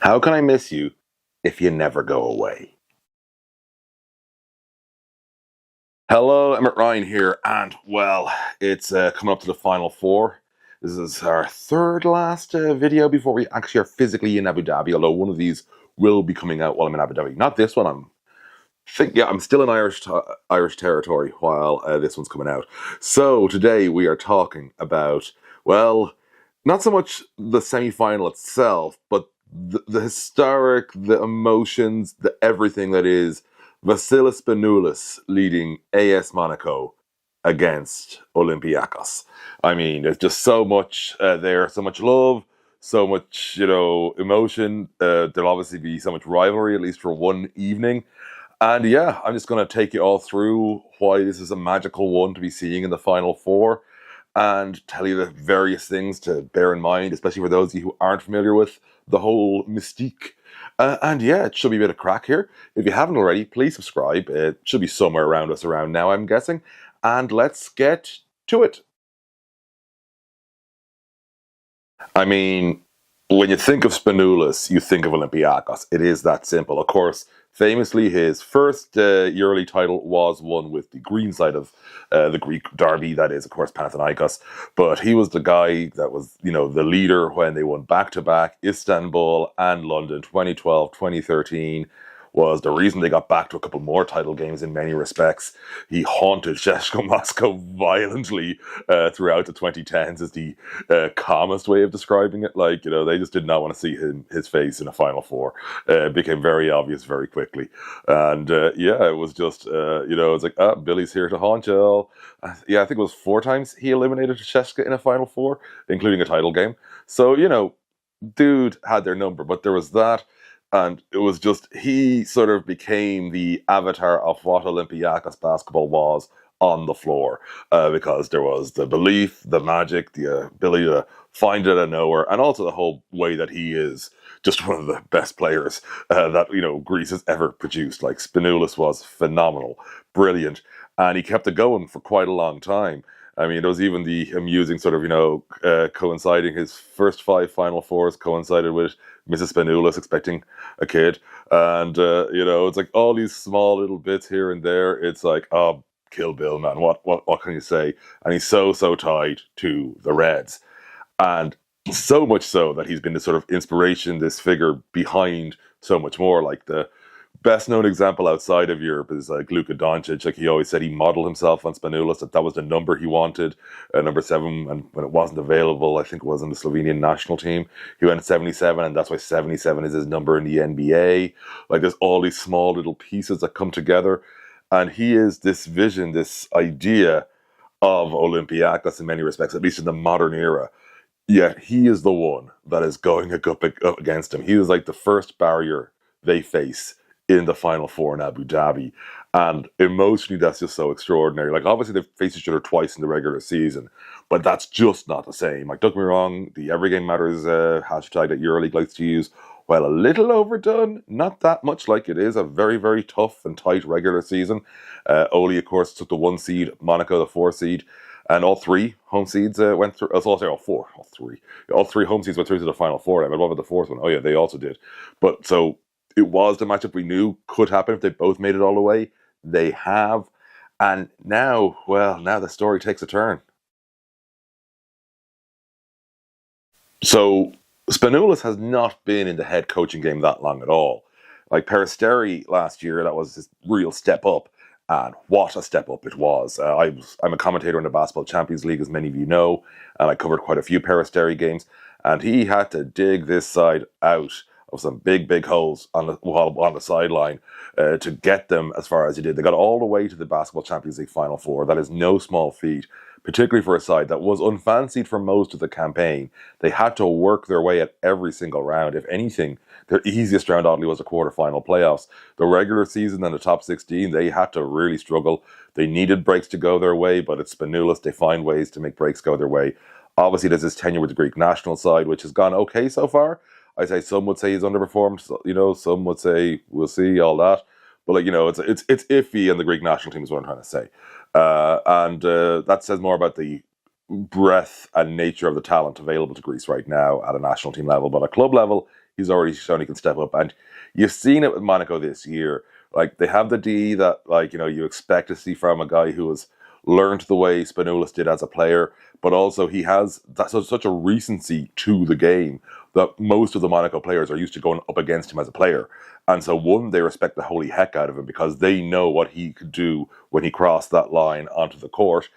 How can I miss you if you never go away? Hello, Emmet Ryan here, and well, it's coming up to the Final Four. This is our third last video before we actually are physically in Abu Dhabi, although one of these will be coming out while I'm in Abu Dhabi. Not this one, I'm still in Irish territory while this one's coming out. So today we are talking about, well, not so much the semi-final itself, but the historic, the emotions, the everything that is Vassilis Spanoulis leading AS Monaco against Olympiacos. I mean, there's just so much there, so much love, so much, emotion. There'll obviously be so much rivalry, at least for one evening. And yeah, I'm just going to take you all through why this is a magical one to be seeing in the Final Four and tell you the various things to bear in mind, especially for those of you who aren't familiar with the whole mystique. And yeah, it should be a bit of crack here. If you haven't already, please subscribe. It should be somewhere around us around now, I'm guessing. And let's get to it. I mean, when you think of Spanoulis, you think of Olympiacos. It is that simple. Of course, famously, his first Euroleague title was won with the green side of the Greek derby, that is, of course, Panathinaikos. But he was the guy that was, the leader when they won back-to-back Istanbul and London, 2012, 2013. Was the reason they got back to a couple more title games in many respects. He haunted CSKA Moscow violently throughout the 2010s is the calmest way of describing it. They just did not want to see his face in a Final Four. It became very obvious very quickly. And yeah, it was just, it's like, Billy's here to haunt y'all. Yeah, I think it was 4 times he eliminated CSKA in a Final Four, including a title game. So, dude had their number, but there was that. And it was just, he sort of became the avatar of what Olympiacos basketball was on the floor, because there was the belief, the magic, the ability to find it out of nowhere, and also the whole way that he is just one of the best players that, Greece has ever produced. Like, Spanoulis was phenomenal, brilliant, and he kept it going for quite a long time. I mean, there was even the amusing sort of, coinciding his first 5 Final Fours coincided with Mrs. Spanoulis expecting a kid. And, it's like all these small little bits here and there. It's like, oh, Kill Bill, man. What can you say? And he's so tied to the Reds. And so much so that he's been this sort of inspiration, this figure behind so much more. Like, the best known example outside of Europe is like Luka Doncic. Like, he always said he modeled himself on Spanoulis, that was the number he wanted, number 7. And when it wasn't available, I think it was in the Slovenian national team, he went 77, and that's why 77 is his number in the NBA. Like, there's all these small little pieces that come together, and he is this vision, this idea of Olympiacos in many respects, at least in the modern era. Yet he is the one that is going up against him. He is like the first barrier they face in the Final Four in Abu Dhabi. And emotionally, that's just so extraordinary. Like, obviously, they've faced each other twice in the regular season, but that's just not the same. Like, don't get me wrong, the Every Game Matters hashtag that Euroleague likes to use, while a little overdone, not that much. Like, it is a very, very tough and tight regular season. Oli, of course, took the 1 seed, Monaco the 4 seed. And all 3 home seeds went through. All 3 home seeds went through to the Final Four. I mean, what about the 4th one? Oh yeah, they also did. But so it was the matchup we knew could happen if they both made it all the way. They have, and now the story takes a turn. So Spanoulis has not been in the head coaching game that long at all. Like, Peristeri last year, that was his real step up. And what a step up it was. I'm a commentator in the Basketball Champions League, as many of you know, and I covered quite a few Peristeri games. And he had to dig this side out of some big holes on the sideline to get them as far as he did. They got all the way to the Basketball Champions League Final Four. That is no small feat, particularly for a side that was unfancied for most of the campaign. They had to work their way at every single round. If anything, their easiest round, oddly, was the quarterfinal playoffs. The regular season and the top 16, they had to really struggle. They needed breaks to go their way, but it's Spanoulis. They find ways to make breaks go their way. Obviously, there's his tenure with the Greek national side, which has gone okay so far. I'd say some would say he's underperformed. Some would say we'll see, all that. But it's iffy, and the Greek national team is what I'm trying to say. And that says more about the breadth and nature of the talent available to Greece right now at a national team level. But at club level, he's already shown he can step up. And you've seen it with Monaco this year. Like, they have the D that, like, you expect to see from a guy who has learned the way Spanoulis did as a player, but also he has such a recency to the game that most of the Monaco players are used to going up against him as a player. And so, one, they respect the holy heck out of him because they know what he could do when he crossed that line onto the court.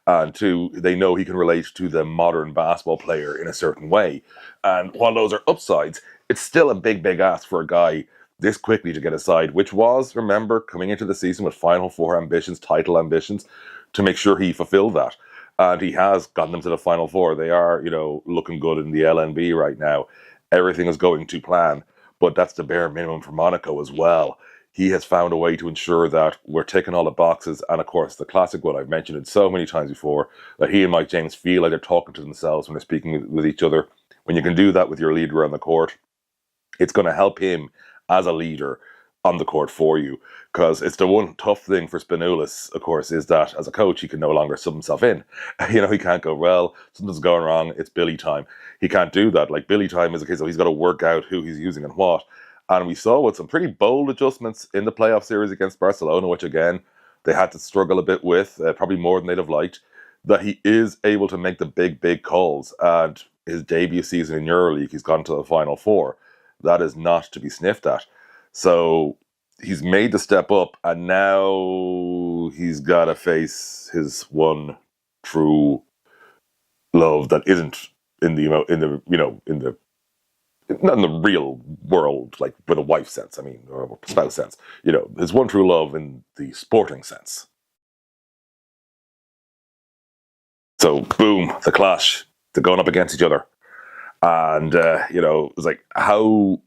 And two, they know he can relate to the modern basketball player in a certain way. And while those are upsides, it's still a big, big ask for a guy this quickly to get a side, which was, remember, coming into the season with Final Four ambitions, title ambitions, to make sure he fulfilled that. And he has gotten them to the Final Four. They are, looking good in the LNB right now. Everything is going to plan, but that's the bare minimum for Monaco as well. He has found a way to ensure that we're ticking all the boxes. And of course, the classic one, I've mentioned it so many times before, that he and Mike James feel like they're talking to themselves when they're speaking with each other. When you can do that with your leader on the court, it's going to help him as a leader on the court for you. Because it's the one tough thing for Spanoulis, of course, is that as a coach, he can no longer sub himself in. He can't go, well, something's going wrong, it's Billy time. He can't do that. Like, Billy time is a case of he's got to work out who he's using and what. And we saw with some pretty bold adjustments in the playoff series against Barcelona, which again, they had to struggle a bit with, probably more than they'd have liked, that he is able to make the big, big calls. And his debut season in Euroleague, he's gone to the Final Four. That is not to be sniffed at. So he's made the step up, and now he's got to face his one true love that isn't not in the real world, like with a wife sense, or a spouse sense. His one true love in the sporting sense. So, boom, the clash. They're going up against each other. And, it's like how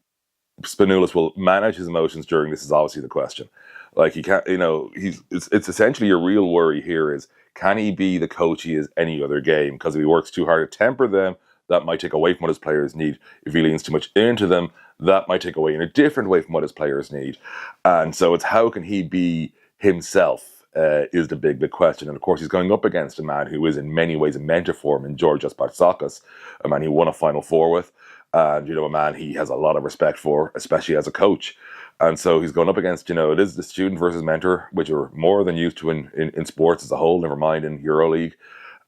Spanoulis will manage his emotions during this is obviously the question. Like, he can't, it's essentially your real worry here is, can he be the coach he is any other game? Because if he works too hard to temper them, that might take away from what his players need. If he leans too much into them, that might take away in a different way from what his players need. And so it's how can he be himself is the big, big question. And of course, he's going up against a man who is in many ways a mentor for him in Georgios Vassilis, a man he won a Final Four with, and a man he has a lot of respect for, especially as a coach. And so he's going up against, it is the student versus mentor, which are more than used to in sports as a whole, never mind in EuroLeague.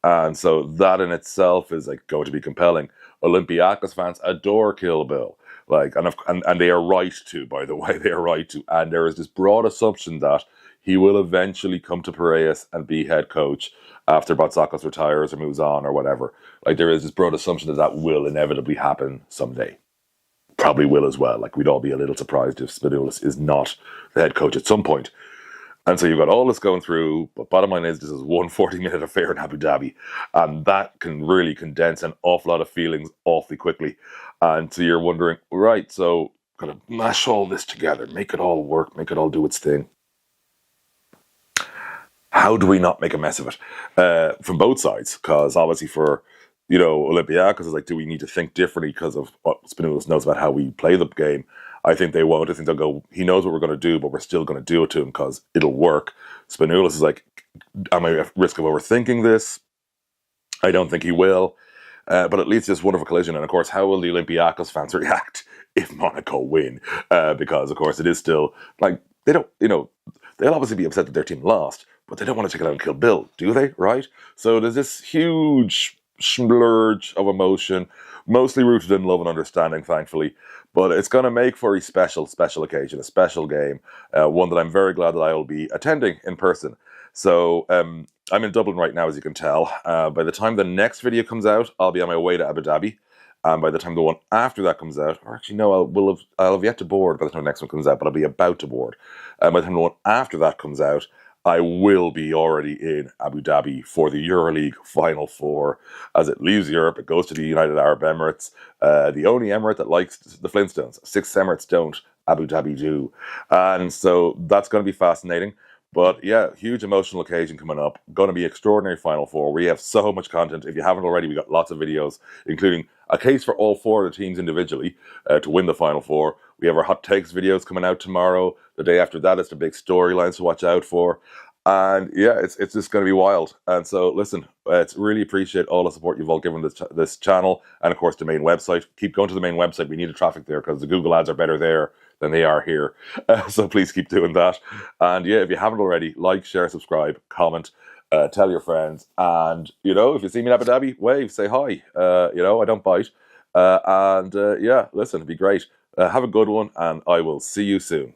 And so that in itself is like going to be compelling. Olympiacos fans adore Kill Bill. And they are right to, by the way, they are right to. And there is this broad assumption that he will eventually come to Piraeus and be head coach after Vassilis retires or moves on or whatever. Like, there is this broad assumption that will inevitably happen someday. Probably will as well. Like, we'd all be a little surprised if Spanoulis is not the head coach at some point. And so you've got all this going through, but bottom line is this is one 40-minute affair in Abu Dhabi. And that can really condense an awful lot of feelings awfully quickly. And so you're wondering, right, so kind of mash all this together, make it all work, make it all do its thing. How do we not make a mess of it? From both sides, because obviously for, Olympiacos, is like, do we need to think differently because of what Spanoulis knows about how we play the game? I think they won't. I think they'll go, he knows what we're going to do, but we're still going to do it to him because it'll work. Spanoulis is like, am I at risk of overthinking this? I don't think he will. But it leads to this wonderful collision. And of course, how will the Olympiacos fans react if Monaco win? Because, of course, it is still, like, they don't, they'll obviously be upset that their team lost, but they don't want to take it out and kill Bill, do they? Right? So there's this huge splurge of emotion, mostly rooted in love and understanding, thankfully. But it's going to make for a special, special occasion, a special game, one that I'm very glad that I will be attending in person. So I'm in Dublin right now, as you can tell. By the time the next video comes out, I'll be on my way to Abu Dhabi. And by the time the one after that comes out, or actually no, I'll have yet to board by the time the next one comes out, but I'll be about to board. By the time the one after that comes out, I will be already in Abu Dhabi for the EuroLeague Final Four. As it leaves Europe, it goes to the United Arab Emirates, the only emirate that likes the Flintstones. 6 emirates don't, Abu Dhabi do. And so that's going to be fascinating. But yeah, huge emotional occasion coming up. Going to be extraordinary Final Four. We have so much content. If you haven't already, we got lots of videos, including a case for all 4 of the teams individually to win the Final Four. We have our hot takes videos coming out tomorrow. The day after that is the big storylines to watch out for. And yeah, it's just going to be wild. And so, listen, it's really appreciate all the support you've all given this channel, and of course the main website. Keep going to the main website. We need the traffic there because the Google ads are better there than they are here. So please keep doing that. And yeah, if you haven't already, like, share, subscribe, comment, tell your friends, and if you see me in Abu Dhabi, wave, say hi. I don't bite. And yeah, listen, it'd be great. Have a good one, and I will see you soon.